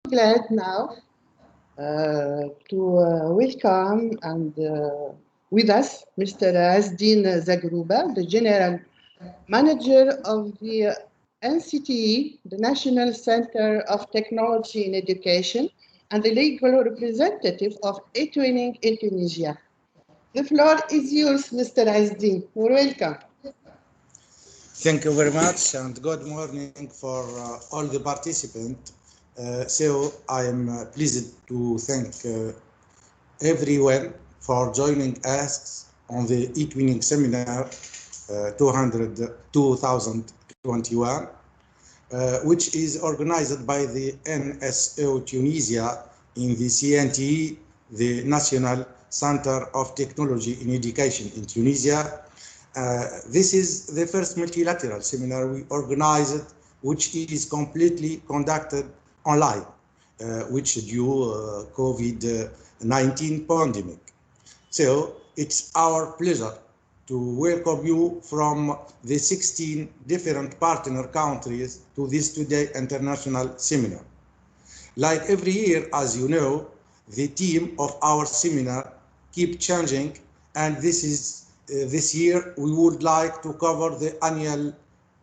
glad now to welcome and with us Mr. Azdin Zagrouba, the General Manager of the NCTE, the National Center of Technology in Education, and the legal representative of eTwinning in Tunisia. The floor is yours, Mr. Azdin. You're welcome. Thank you very much and good morning for all the participants. So I am pleased to thank everyone for joining us on the eTwinning Seminar 2021, which is organized by the NSO Tunisia in the CNTE, the National Center of Technology in Education in Tunisia. This is the first multilateral seminar we organized, which is completely conducted online, which due COVID-19 pandemic. So it's our pleasure to welcome you from the 16 different partner countries to this today international seminar. Like every year, as you know, the theme of our seminar keep changing, and this year we would like to cover the annual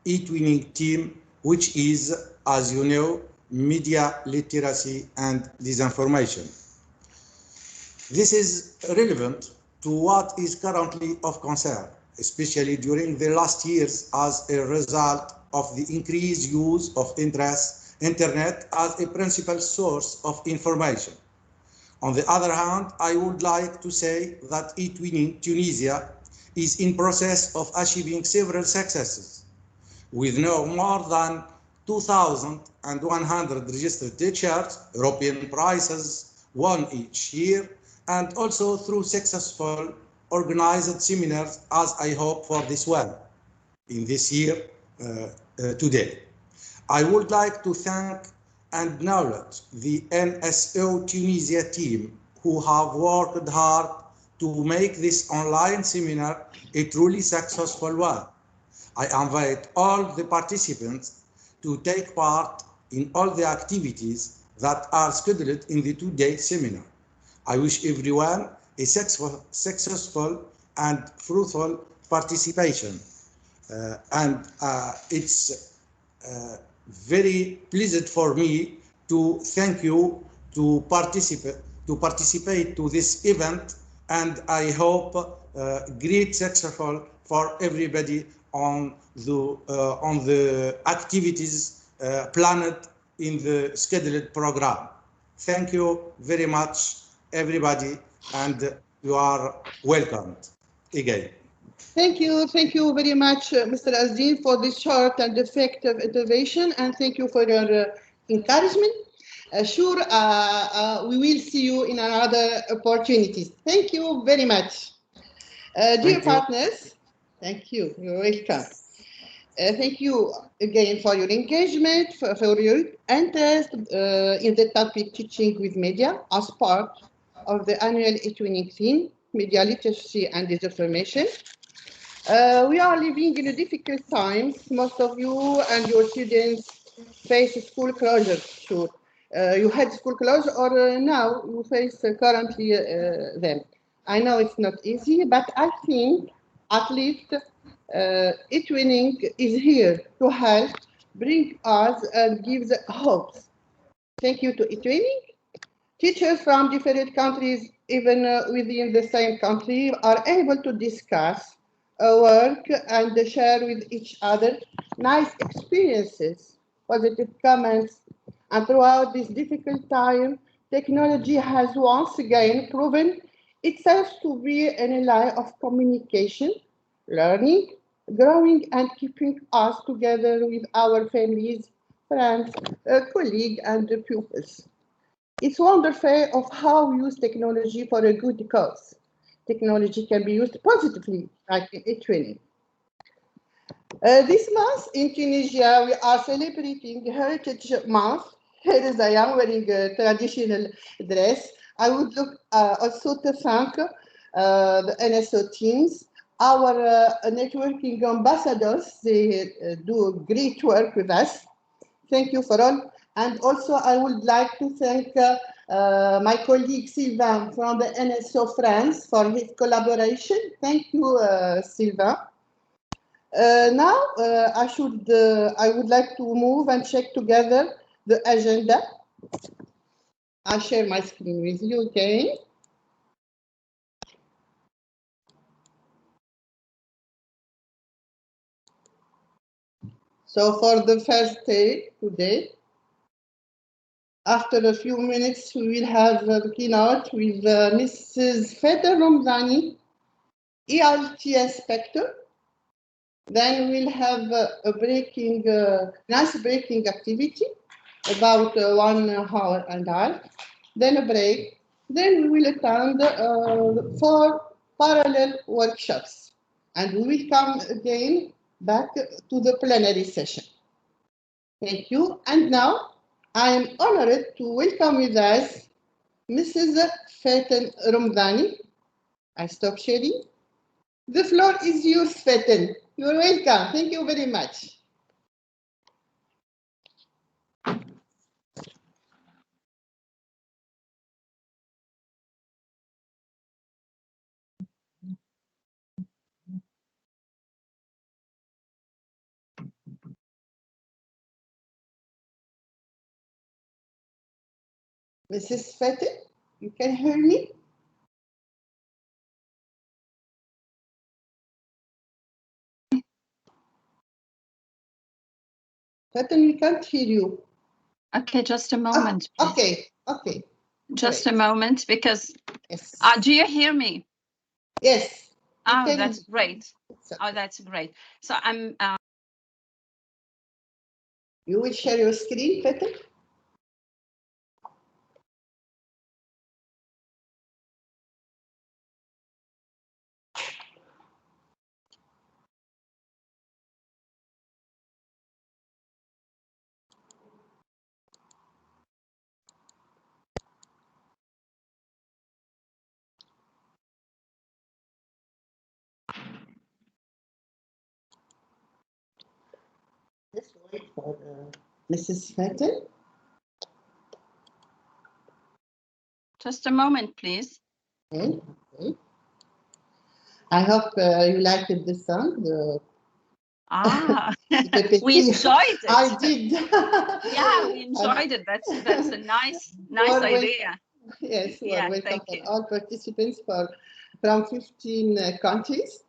eTwinning theme, which is, as you know, media literacy and disinformation. This is relevant to what is currently of concern, especially during the last years as a result of the increased use of internet as a principal source of information. On the other hand, I would like to say that eTwinning Tunisia is in process of achieving several successes, with no more than 2,100 registered teachers, European prizes won each year, and also through successful organized seminars, as I hope for this one in this year today. I would like to thank and acknowledge the NSO Tunisia team who have worked hard to make this online seminar a truly successful one. I invite all the participants to take part in all the activities that are scheduled in the two-day seminar. I wish everyone a successful and fruitful participation. It's very pleasant for me to thank you to participate to this event, and I hope great successful for everybody on the activities planned in the scheduled program. Thank you very much, everybody, and you are welcomed again. Thank you very much, Mr. Azdin, for this short and effective intervention, and thank you for your encouragement. Sure, we will see you in another opportunities. Thank you very much. Dear partners, thank you, you're welcome. Thank you again for your engagement, for your interest in the topic teaching with media as part of the annual eTwinning theme, media literacy and disinformation. We are living in a difficult times. Most of you and your students face school closure. Sure, you had school closure, or now you face currently them. I know it's not easy, but I think at least eTwinning is here to help bring us and give the hopes. Thank you to eTwinning. Teachers from different countries, even within the same country, are able to discuss work and share with each other nice experiences, positive comments. And throughout this difficult time, technology has once again proven itself to be an ally of communication, learning, growing, and keeping us together with our families, friends, colleagues, and pupils. It's wonderful of how we use technology for a good cause. Technology can be used positively, like in eTwinning. This month in Tunisia, we are celebrating Heritage Month. Here is I am wearing a traditional dress. I would also to thank the NSO teams, our networking ambassadors. They do great work with us. Thank you for all And also, I would like to thank my colleague Sylvain from the NSO France for his collaboration. Thank you, Sylvain. Now, I would like to move and check together the agenda. I share my screen with you again. So for the first day today, after a few minutes, we will have the keynote with Mrs. Feta Romzani, ELT inspector. Then we'll have a nice breaking activity, about 1 hour and a half. Then a break. Then we will attend 4 parallel workshops. And we will come again back to the plenary session. Thank you. And now I am honored to welcome with us Mrs. Faten Romzani. I stop sharing. The floor is yours, Faten. You're welcome. Thank you very much. Mrs. Faten, you can hear me? Faten, we can't hear you. Okay, just a moment. Okay. Just Great. a moment, because Yes. do you hear me? Yes. Oh, that's great. Okay. Oh, that's great. So I'm. You will share your screen, Faten? Let's wait for Mrs. Faten. Just a moment, please. Okay. I hope you liked the song. We enjoyed it. I did. Yeah, we enjoyed it. That's a nice idea. Yes, yeah, welcome thank for you. all participants from 15 countries.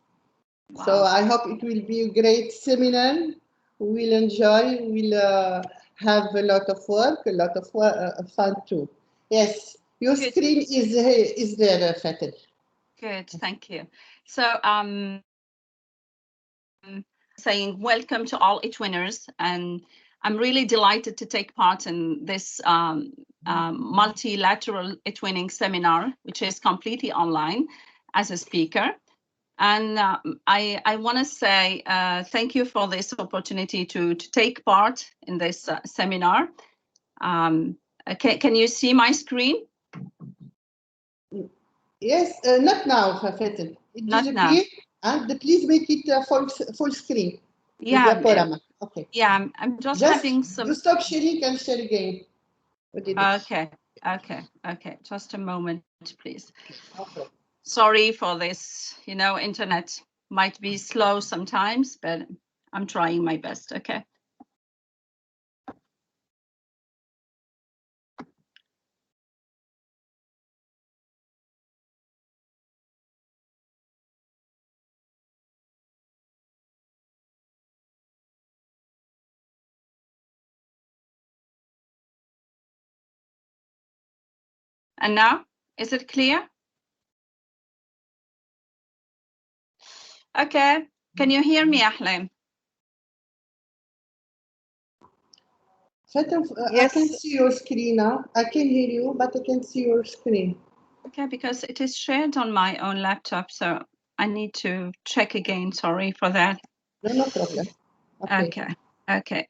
Wow. So I hope it will be a great seminar. We'll enjoy. We'll have a lot of work, a lot of fun too. Yes, your Good. screen is there, Faten. Good, thank you. So saying welcome to all eTwinners, and I'm really delighted to take part in this multilateral eTwinning seminar, which is completely online as a speaker. And I want to say thank you for this opportunity to take part in this seminar. Can you see my screen? Yes, not now, Faten. It Not disappeared. now. And please make it full screen. Yeah. Okay. Yeah, I'm just having some. You stop sharing and share again. Okay. Just a moment, please. Okay. Sorry for this. You know, internet might be slow sometimes, but I'm trying my best. Okay. And now, is it clear? Okay. Can you hear me, Ahlam? Faten, Yes. I can see your screen now. I can hear you, but I can see your screen. Okay, because it is shared on my own laptop, so I need to check again. Sorry for that. No problem. Okay.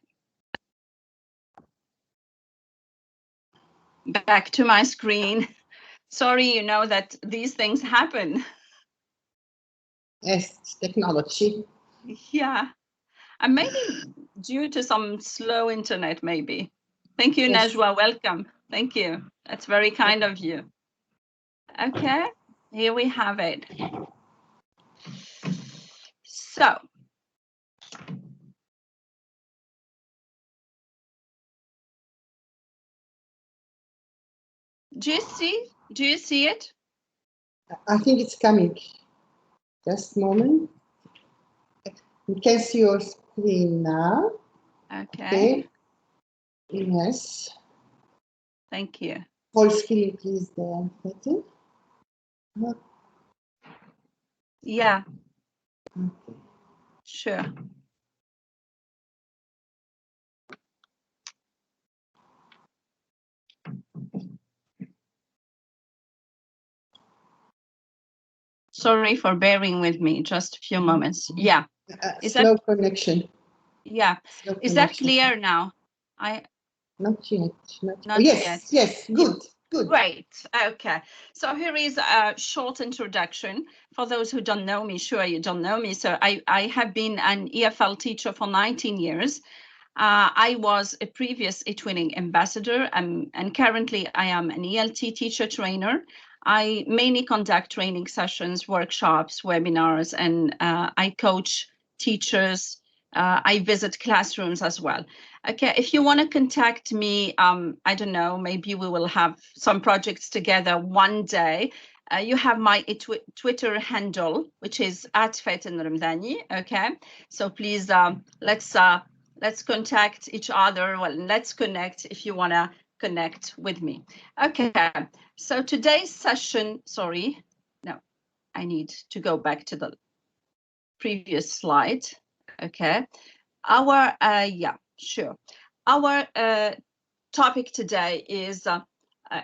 Back to my screen. Sorry, you know that these things happen. Yes, it's technology. Yeah. And maybe due to some slow internet, maybe. Thank you, Yes. Najwa. Welcome. Thank you. That's very kind of you. Okay, here we have it. So, do you see it? I think it's coming. Just a moment. You can see your screen now. Okay. Yes. Thank you. Full screen, please. There. Yeah. Okay. Sure. Sorry for bearing with me. Just a few moments. Yeah. Slow connection. Yeah. Slow Is that connection. clear now? Not yet. Not yes. yet. Yes. Good. Good. Great. Okay. So here is a short introduction. For those who don't know me, sure you don't know me. So I have been an EFL teacher for 19 years. I was a previous eTwinning ambassador, and currently I am an ELT teacher trainer. I mainly conduct training sessions, workshops, webinars, and I coach teachers. I visit classrooms as well. Okay, if you want to contact me, I don't know, maybe we will have some projects together one day. You have my Twitter handle, which is @Faten Okay, so please let's contact each other. Well, let's connect if you want to connect with me. Okay, so today's session, sorry, no, I need to go back to the previous slide. Okay, our, yeah, sure. Our topic today is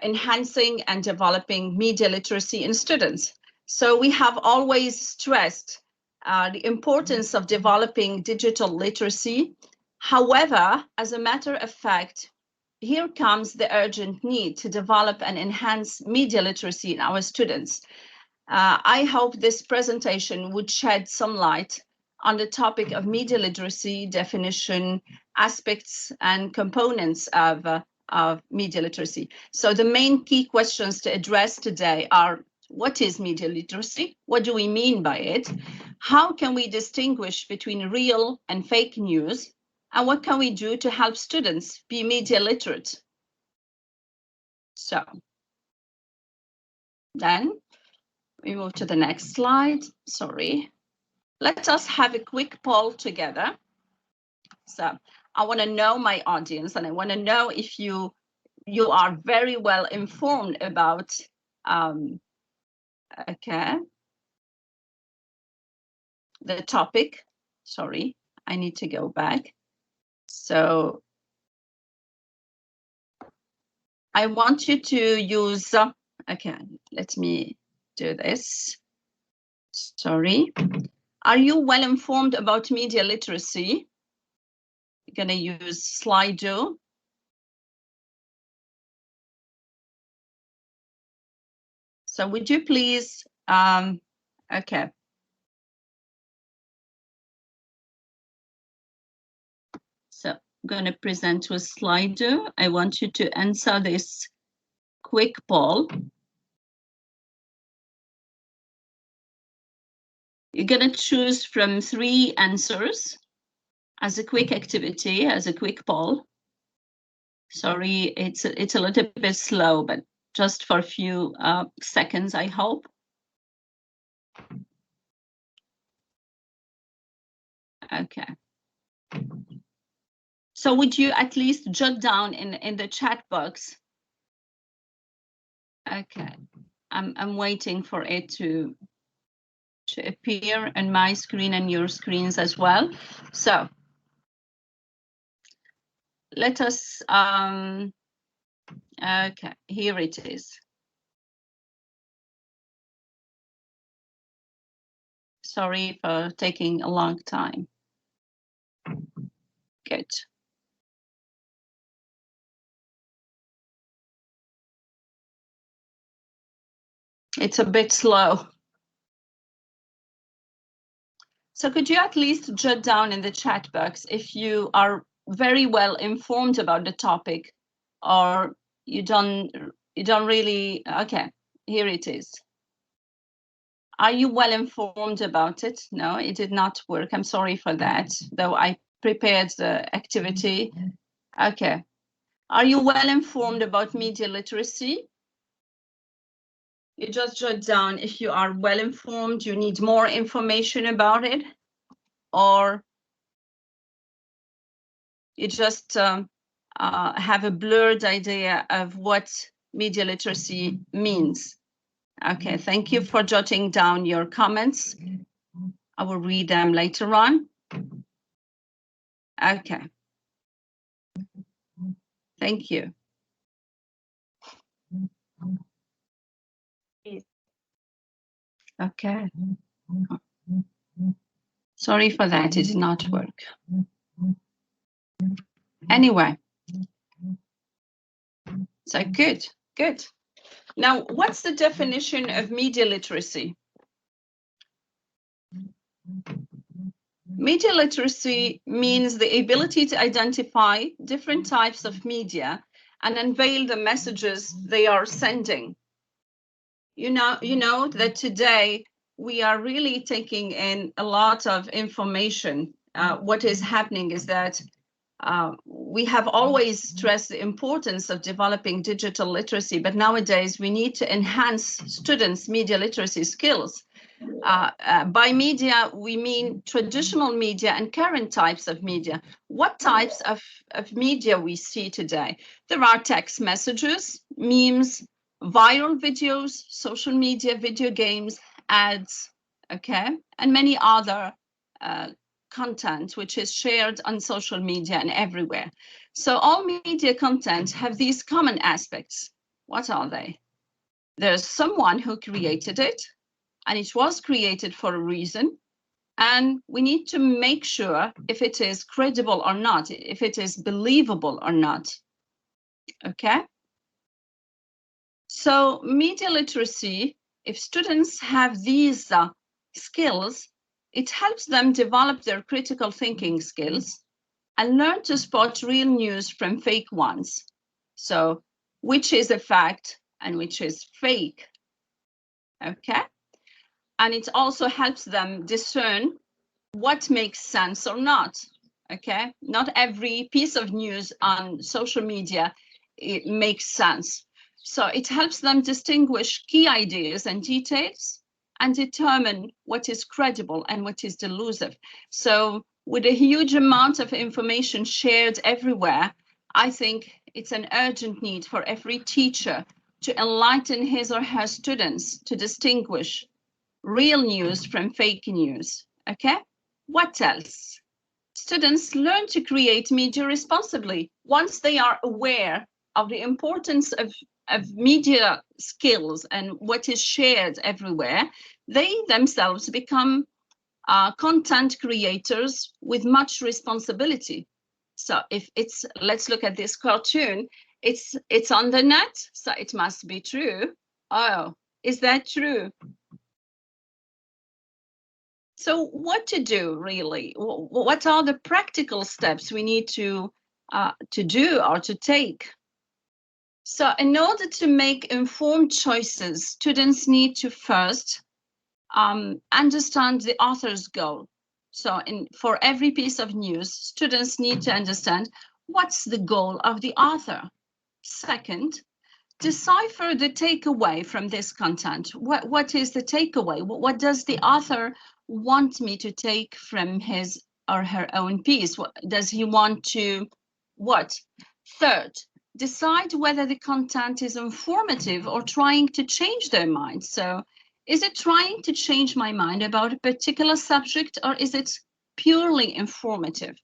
enhancing and developing media literacy in students. So we have always stressed the importance of developing digital literacy. However, as a matter of fact, here comes the urgent need to develop and enhance media literacy in our students. I hope this presentation would shed some light on the topic of media literacy, definition, aspects, and components of media literacy. So the main key questions to address today are: what is media literacy? What do we mean by it? How can we distinguish between real and fake news? And what can we do to help students be media literate? So then we move to the next slide. Sorry. Let us have a quick poll together. So I want to know my audience, and I want to know if you are very well informed about okay, the topic. Sorry, I need to go back. So I want you to use, okay, let me do this. Sorry. Are you well informed about media literacy? I'm going to use Slido. So would you please, okay. So I'm going to present to a Slido. I want you to answer this quick poll. You're going to choose from 3 answers as a quick activity, as a quick poll. Sorry, it's a little bit slow, but just for a few seconds, I hope. Okay. So would you at least jot down in the chat box? Okay, I'm waiting for it to appear on my screen and your screens as well. So let us, okay, here it is. Sorry for taking a long time. Good. It's a bit slow. So could you at least jot down in the chat box if you are very well informed about the topic or you don't really? Okay, here it is. Are you well informed about it? No, it did not work. I'm sorry for that, though I prepared the activity. Okay. Are you well informed about media literacy? You just jot down if you are well informed, you need more information about it, or you just have a blurred idea of what media literacy means. Okay, thank you for jotting down your comments. I will read them later on. Okay. Thank you. Okay. Sorry for that, it did not work. Anyway. So good. Now, what's the definition of media literacy? Media literacy means the ability to identify different types of media and unveil the messages they are sending. You know that today we are really taking in a lot of information. What is happening is that we have always stressed the importance of developing digital literacy, but nowadays we need to enhance students' media literacy skills. By media, we mean traditional media and current types of media. What types of media we see today? There are text messages, memes, viral videos, social media, video games, ads, okay, and many other content which is shared on social media and everywhere. So all media content have these common aspects. What are they? There's someone who created it, and it was created for a reason, and we need to make sure if it is credible or not, if it is believable or not. Okay? So media literacy, if students have these skills, it helps them develop their critical thinking skills and learn to spot real news from fake ones. So which is a fact and which is fake. Okay? And it also helps them discern what makes sense or not. Okay, not every piece of news on social media it makes sense. So it helps them distinguish key ideas and details and determine what is credible and what is delusive. So with a huge amount of information shared everywhere, I think it's an urgent need for every teacher to enlighten his or her students to distinguish real news from fake news. Okay, what else? Students learn to create media responsibly. Once they are aware of the importance of media skills and what is shared everywhere, they themselves become content creators with much responsibility. So if it's, let's look at this cartoon, it's on the net, so it must be true. Oh, is that true? So what to do really? What are the practical steps we need to do or to take? So in order to make informed choices, students need to first understand the author's goal. So for every piece of news, students need to understand what's the goal of the author. Second, decipher the takeaway from this content. What is the takeaway? What does the author want me to take from his or her own piece? What does he want to what? Third, decide whether the content is informative or trying to change their mind. So is it trying to change my mind about a particular subject, or is it purely informative?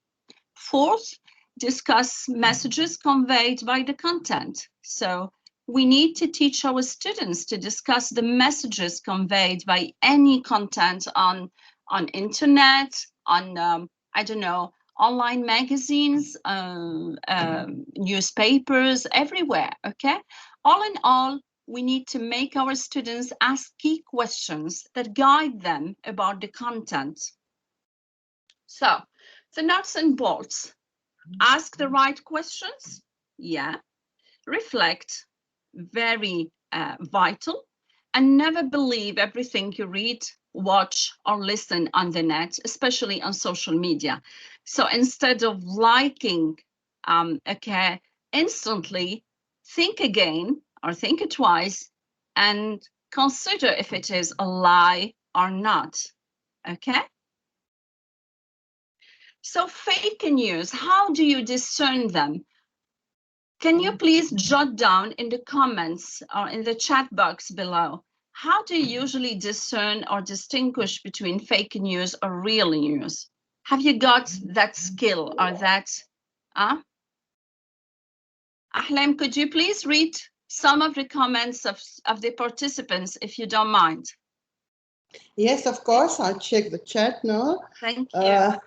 Fourth, discuss messages conveyed by the content. So we need to teach our students to discuss the messages conveyed by any content on internet, on I don't know, online magazines, newspapers, everywhere. Okay, all in all, we need to make our students ask key questions that guide them about the content. So the nuts and bolts: ask the right questions, yeah. reflect, very vital, and never believe everything you read, watch, or listen on the net, especially on social media. So instead of liking, okay, instantly think again or think it twice and consider if it is a lie or not, okay? So fake news, how do you discern them? Can you please jot down in the comments or in the chat box below, how do you usually discern or distinguish between fake news or real news? Have you got that skill or that? Ahlam, could you please read some of the comments of the participants, if you don't mind? Yes, of course. I'll check the chat now. Thank you.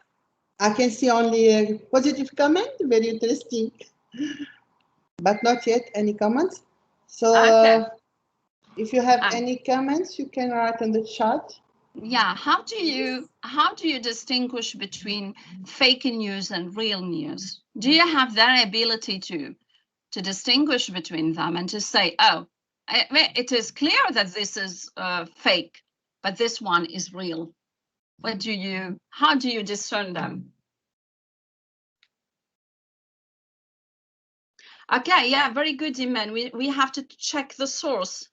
I can see only a positive comment, very interesting, but not yet any comments. So Okay. if you have any comments, you can write in the chat. Yeah, how do you distinguish between fake news and real news? Do you have that ability to distinguish between them and to say, oh, it is clear that this is fake, but this one is real? How do you discern them? Okay, yeah, very good, Iman. We have to check the source.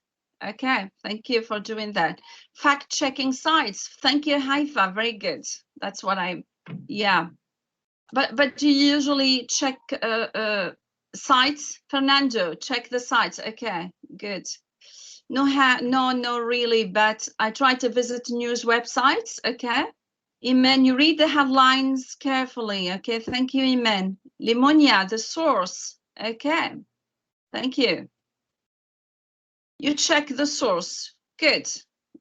Okay, thank you for doing that. Fact-checking sites. Thank you, Haifa. Very good. That's what yeah. But do you usually check sites? Fernando, check the sites. Okay, good. No, really, but I try to visit news websites. Okay. Iman, you read the headlines carefully. Okay, thank you, Iman. Limonia, the source. Okay, thank you. You check the source. Good.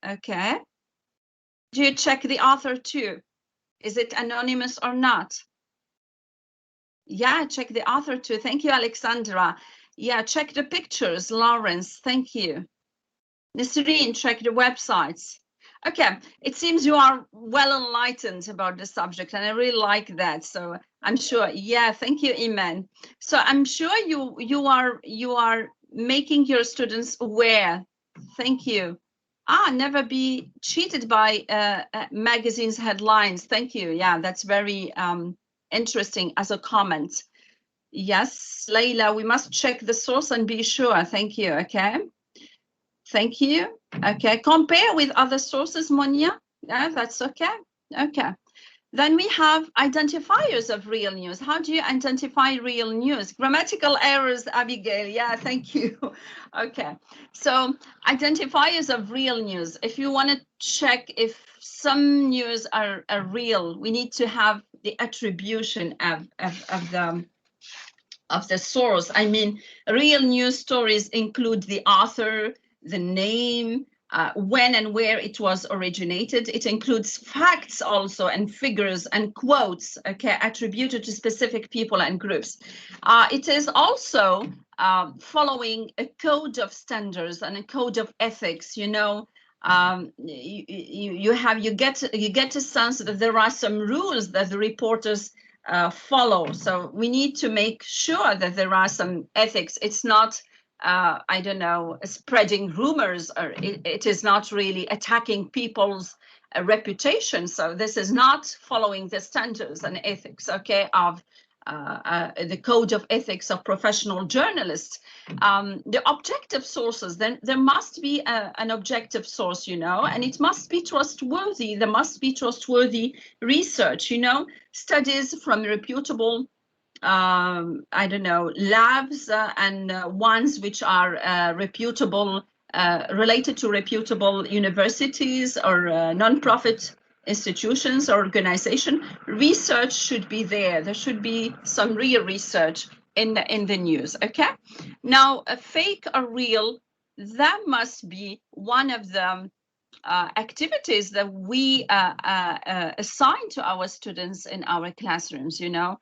Okay. Do you check the author too? Is it anonymous or not? Yeah, check the author too. Thank you, Alexandra. Yeah, check the pictures, Lawrence. Thank you. Nisreen, check the websites. Okay, it seems you are well enlightened about the subject, and I really like that. So I'm sure. Yeah, thank you, Iman. So I'm sure you are making your students aware. Thank you. Never be cheated by magazines headlines. Thank you. Yeah, that's very interesting as a comment. Yes, Leila, we must check the source and be sure. Thank you. Okay. Thank you. Okay, compare with other sources, Monia. Yeah, that's okay. Okay. Then we have identifiers of real news. How do you identify real news? Grammatical errors, Abigail. Yeah, thank you. Okay. So identifiers of real news. If you want to check if some news are real, we need to have the attribution of the source. I mean, real news stories include the author, the name, when and where it was originated. It includes facts also and figures and quotes, okay, attributed to specific people and groups. It is also following a code of standards and a code of ethics. You know, you get a sense that there are some rules that the reporters follow. So we need to make sure that there are some ethics. It's not I don't know, spreading rumors, or it is not really attacking people's reputation. So this is not following the standards and ethics, okay, of the code of ethics of professional journalists. The objective sources, then there must be an objective source, you know, and it must be trustworthy. There must be trustworthy research, you know, studies from reputable I don't know, labs and ones which are reputable, related to reputable universities or non-profit institutions or organization. Research should be there. There should be some real research in the news. Okay. Now, a fake or real, that must be one of the activities that we assign to our students in our classrooms. You know,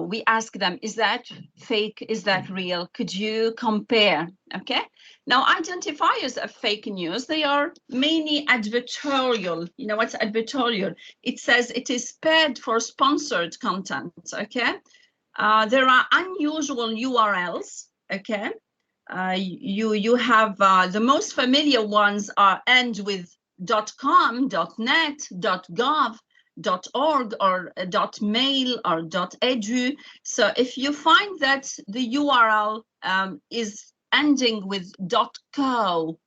we ask them, is that fake? Is that real? Could you compare? Okay. Now, identifiers of fake news, they are mainly advertorial. You know what's advertorial? It says it is paid for sponsored content. Okay. There are unusual URLs. okay? You have the most familiar ones end with .com, .net, .gov, .org, or .mail, or .edu. So if you find that the URL is ending with .co,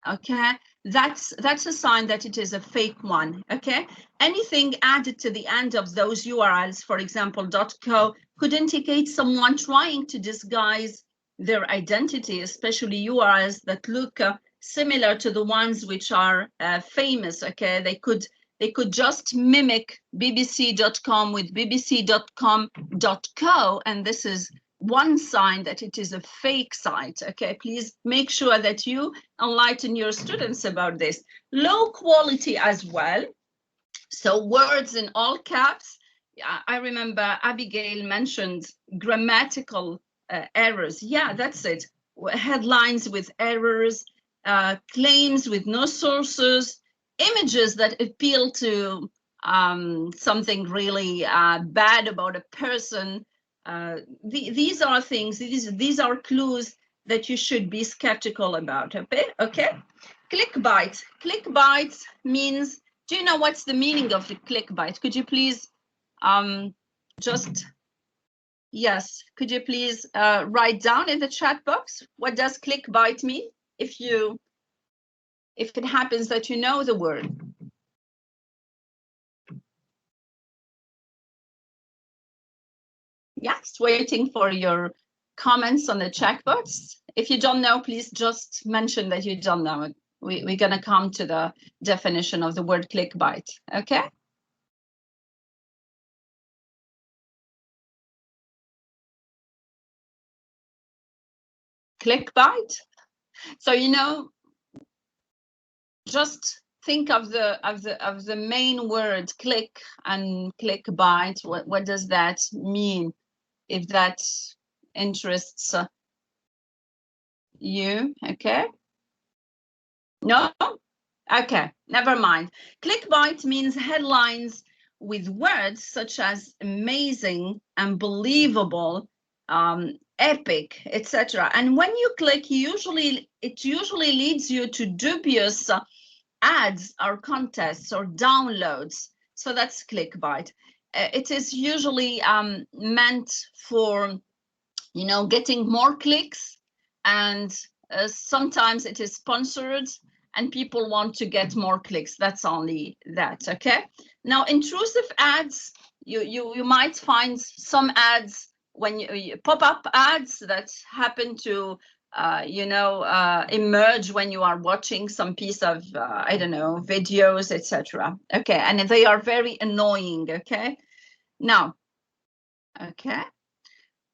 okay, that's a sign that it is a fake one, okay? Anything added to the end of those URLs, for example, .co, could indicate someone trying to disguise their identity, especially URLs that look similar to the ones which are famous, okay? They could just mimic bbc.com with bbc.com.co, and this is one sign that it is a fake site, okay? Please make sure that you enlighten your students about this. Low quality as well. So words in all caps. I remember Abigail mentioned grammatical errors. Yeah, that's it. Headlines with errors, claims with no sources, images that appeal to something really bad about a person. These are things, these are clues that you should be skeptical about, okay? Clickbait. Clickbait means, do you know what's the meaning of the clickbait? Could you please yes, could you please write down in the chat box, what does clickbait mean? If it happens that you know the word. Yes, waiting for your comments on the chat box. If you don't know, please just mention that you don't know it. We're going to come to the definition of the word clickbait, okay? Clickbait. So, you know, just think of the main word click and clickbait. What does that mean? If that interests you, okay? No? Okay, never mind. Clickbait means headlines with words such as amazing, unbelievable, epic, etc. And when you click, it usually leads you to dubious ads or contests or downloads. So that's clickbait. It is usually meant for, you know, getting more clicks, and sometimes it is sponsored and people want to get more clicks. That's only that, okay? Now, intrusive ads, you might find some ads when you pop-up ads that happen to emerge when you are watching some piece of I don't know, videos, etc. Okay, and they are very annoying, okay? Now, okay,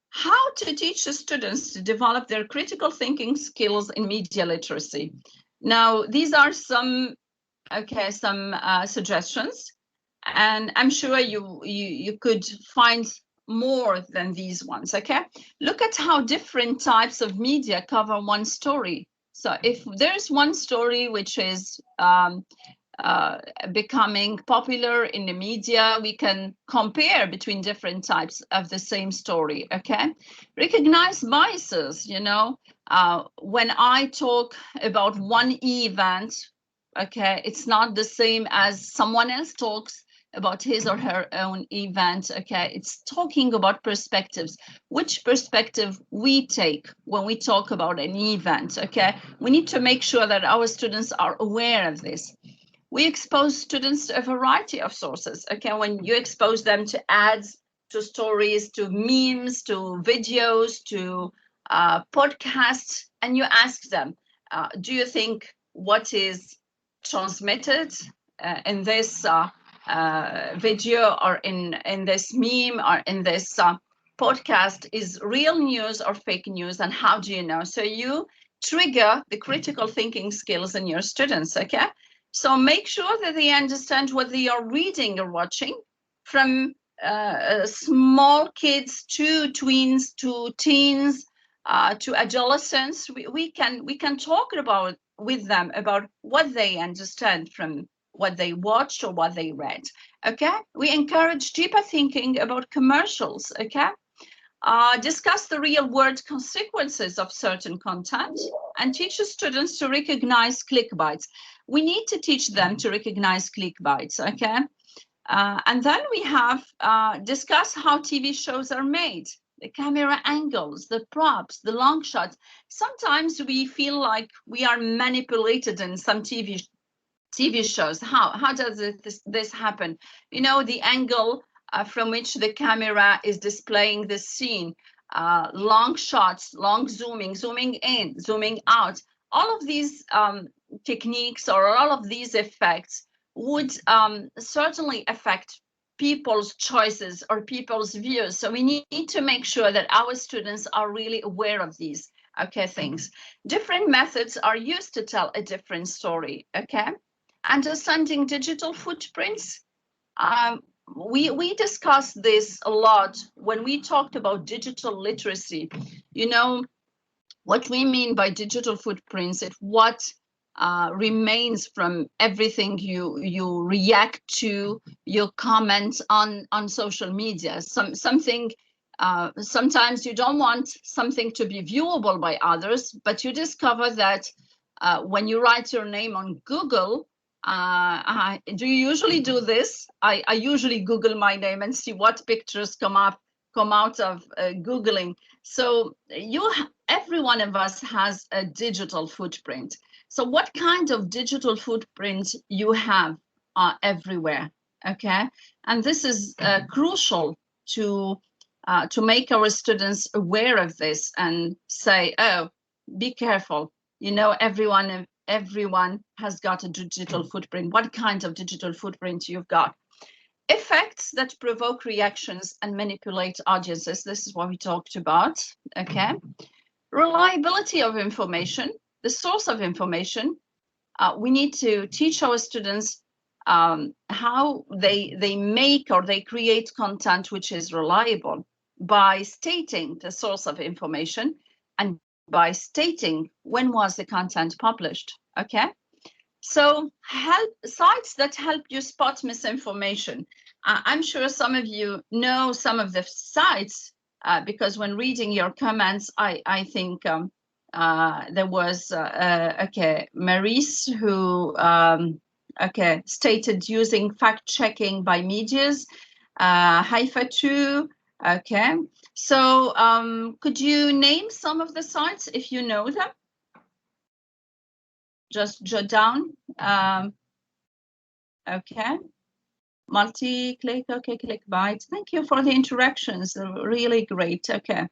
how to teach the students to develop their critical thinking skills in media literacy. Now, these are some suggestions, and I'm sure you could find more than these ones, okay? Look at how different types of media cover one story. So if there's one story which is becoming popular in the media, we can compare between different types of the same story, okay? Recognize biases, you know, when I talk about one event, okay, it's not the same as someone else talks about his or her own event, okay? It's talking about perspectives, which perspective we take when we talk about an event, okay? We need to make sure that our students are aware of this. We expose students to a variety of sources, okay? When you expose them to ads, to stories, to memes, to videos, to podcasts, and you ask them, do you think what is transmitted in this video or in this meme or in this podcast is real news or fake news, and how do you know? So you trigger the critical thinking skills in your students, okay? So make sure that they understand what they are reading or watching, from small kids to tweens to teens to adolescents. We can talk about with them about what they understand from what they watched or what they read, okay? We encourage deeper thinking about commercials, okay? discuss the real-world consequences of certain content, and teach students to recognize clickbaits. We need to teach them to recognize clickbaits, okay? And then we have discuss how TV shows are made, the camera angles, the props, the long shots. Sometimes we feel like we are manipulated in some TV shows. How does this happen? You know, the angle from which the camera is displaying the scene, long shots, long zooming in, zooming out. All of these techniques or all of these effects would certainly affect people's choices or people's views. So we need to make sure that our students are really aware of these, okay, things. Different methods are used to tell a different story, okay? Understanding digital footprints. We discussed this a lot when we talked about digital literacy. You know, what we mean by digital footprints is what remains from everything you react to, your comments on social media. Something sometimes you don't want something to be viewable by others, but you discover that when you write your name on Google, do you usually do this? I usually Google my name and see what pictures come out of Googling. So every one of us has a digital footprint. So what kind of digital footprint you have everywhere, okay? And this is crucial to make our students aware of this and say, oh, be careful. You know, everyone has got a digital footprint. What kind of digital footprint you've got? Effects that provoke reactions and manipulate audiences. This is what we talked about, okay? Reliability of information, the source of information. We need to teach our students how they make or they create content which is reliable by stating the source of information and by stating when was the content published, okay? So sites that help you spot misinformation. I'm sure some of you know some of the sites because when reading your comments, I think there was, okay, Maurice who, okay, stated using fact-checking by medias, Haifa too, okay. So could you name some of the sites if you know them? Just jot down. Okay. Multi-click, okay, clickbait. Thank you for the interactions. They're really great. Okay.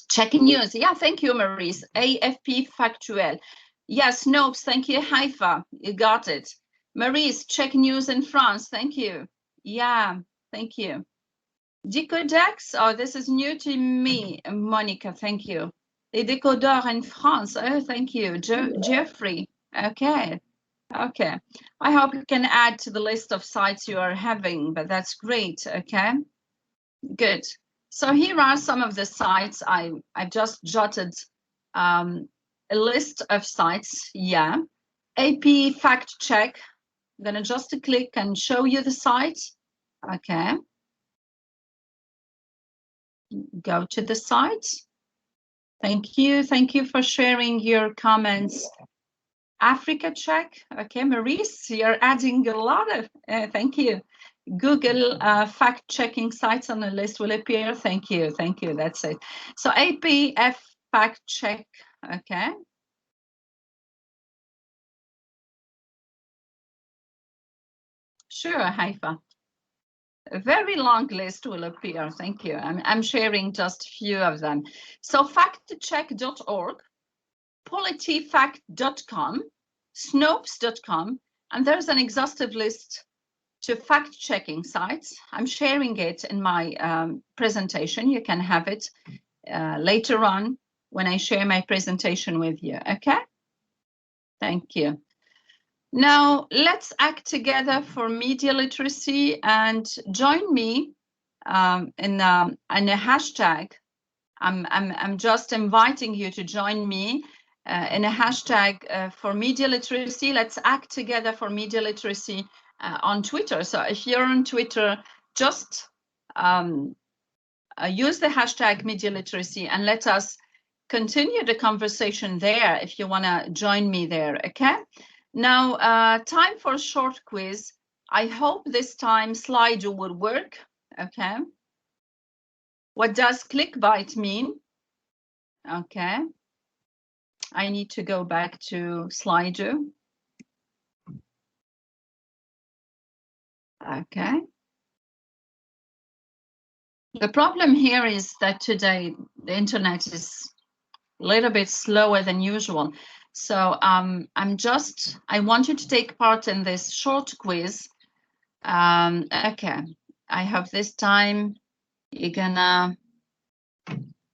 Checking news. Yeah, thank you, Maurice. AFP Factuel. Yes, Snopes. Thank you, Haifa. You got it. Maurice, check news in France. Thank you. Yeah, thank you. Decodex. Oh, this is new to me, Monica. Thank you. Les décodeurs in France. Oh, thank you. Jeffrey. Okay. Okay. I hope you can add to the list of sites you are having, but that's great. Okay. Good. So here are some of the sites. I've just jotted a list of sites. Yeah. AP Fact Check. I'm going to just click and show you the site. Okay. Go to the site. Thank you. Thank you for sharing your comments. Africa Check. Okay, Maurice, you're adding a lot of, thank you. Google fact-checking sites on the list will appear. Thank you. Thank you. That's it. So APF Fact Check. Okay. Sure, Haifa. A very long list will appear. Thank you. I'm sharing just a few of them. So factcheck.org, polityfact.com, snopes.com, and there's an exhaustive list to fact-checking sites. I'm sharing it in my presentation. You can have it later on when I share my presentation with you, okay? Thank you. Now, let's act together for media literacy and join me in a hashtag. I'm just inviting you to join me in a hashtag for media literacy. Let's act together for media literacy on Twitter. So if you're on Twitter, just use the hashtag Media Literacy and let us continue the conversation there if you want to join me there, okay? Now, time for a short quiz. I hope this time Slido will work, okay? What does clickbait mean? Okay. I need to go back to Slido. Okay. The problem here is that today the internet is a little bit slower than usual. So I want you to take part in this short quiz. Okay, I hope this time you're gonna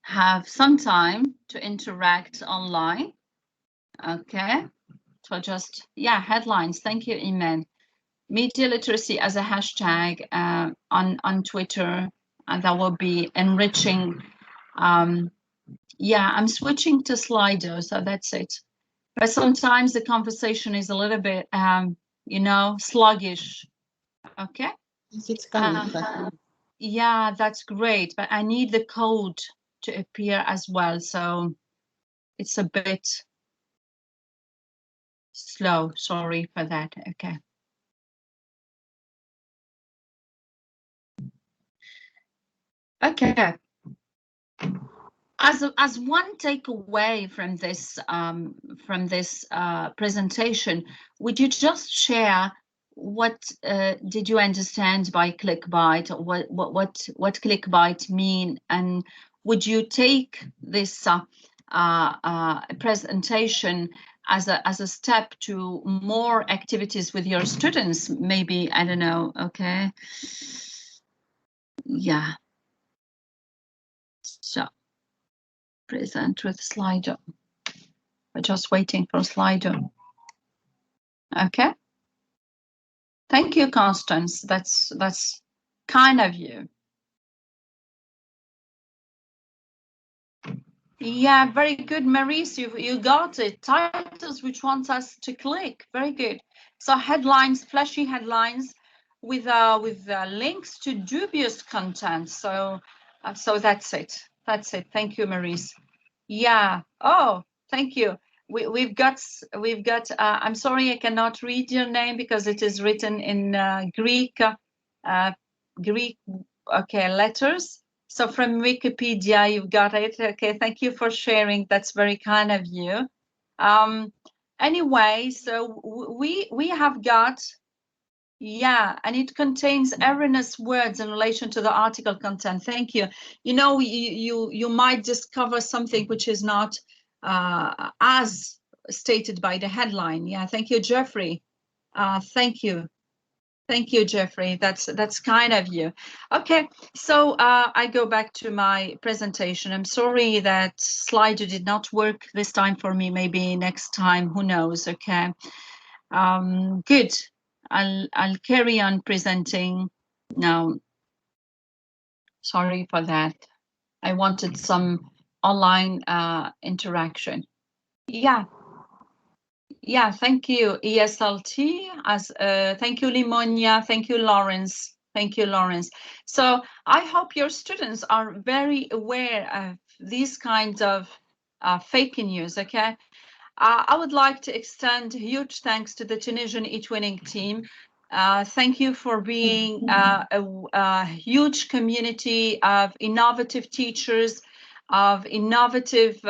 have some time to interact online. Okay, so just, yeah, headlines. Thank you, Iman. Media literacy as a hashtag on Twitter, and that will be enriching. Yeah, I'm switching to Slido, so that's it. But sometimes the conversation is a little bit, you know, sluggish. Okay. It's coming. Yeah, that's great, but I need the code to appear as well, so it's a bit slow. Sorry for that. Okay. Okay. As one takeaway from this presentation, would you just share what did you understand by clickbait? What clickbait mean, and would you take this presentation as a step to more activities with your students? Maybe, I don't know. Okay. Yeah. So. Present with Slido. We're just waiting for Slido. Okay. Thank you, Constance. That's kind of you. Yeah, very good, Maurice. You got it. Titles which wants us to click. Very good. So headlines, flashy headlines with links to dubious content. So that's it. That's it. Thank you, Maurice. Yeah. Oh, thank you. We've got. I'm sorry, I cannot read your name because it is written in Greek. Greek. Okay, letters. So from Wikipedia, you've got it. Okay, thank you for sharing. That's very kind of you. Anyway, so we have got. Yeah, and it contains erroneous words in relation to the article content. Thank you. You know, you might discover something which is not as stated by the headline. Yeah, thank you, Jeffrey. Thank you. Thank you, Jeffrey. That's kind of you. Okay, so I go back to my presentation. I'm sorry that Slido did not work this time for me. Maybe next time, who knows? Okay. Good. I'll carry on presenting now. Sorry for that. I wanted some online interaction. Yeah. Yeah, thank you, ESLT. Thank you, Limonia. Thank you, Lawrence. Thank you, Lawrence. So I hope your students are very aware of these kinds of fake news, okay? I would like to extend huge thanks to the Tunisian eTwinning team. Thank you for being a huge community of innovative teachers, of innovative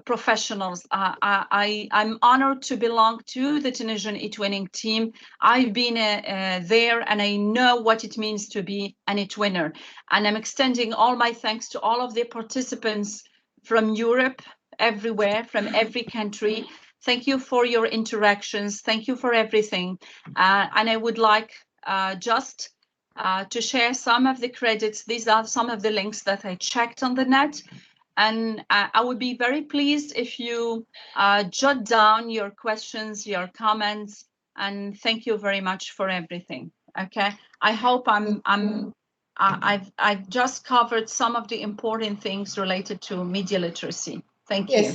professionals. I'm honored to belong to the Tunisian eTwinning team. I've been there and I know what it means to be an eTwinner. And I'm extending all my thanks to all of the participants from Europe, everywhere, from every country. Thank you for your interactions. Thank you for everything. And I would like just to share some of the credits. These are some of the links that I checked on the net. And I would be very pleased if you jot down your questions, your comments, and thank you very much for everything. Okay, I hope I've just covered some of the important things related to media literacy. Thank you.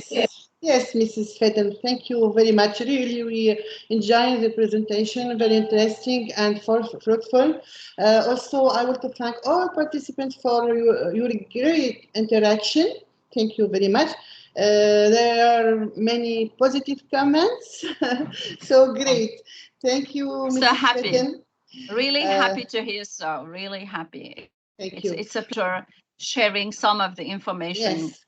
Yes, Mrs. Fedden, thank you very much. Really, we enjoyed the presentation, very interesting and fruitful. Also, I want to thank all participants for your great interaction. Thank you very much. There are many positive comments, so great. Thank you, Mrs. So happy. Fedden. Really happy to hear so. Really happy. Thank you. It's a pleasure sharing some of the information. Yes.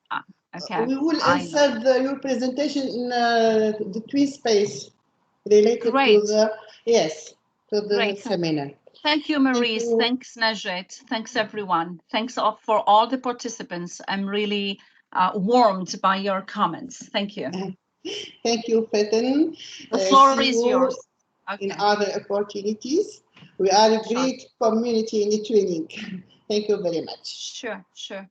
Okay. We will insert your presentation in the Twin Space related to the seminar. Thank you, Maurice. Thanks, Najat. Thanks, everyone. Thanks for all the participants. I'm really warmed by your comments. Thank you. Thank you, Fedden. The floor is yours. In other opportunities. We are a great community in the training. Thank you very much. Sure.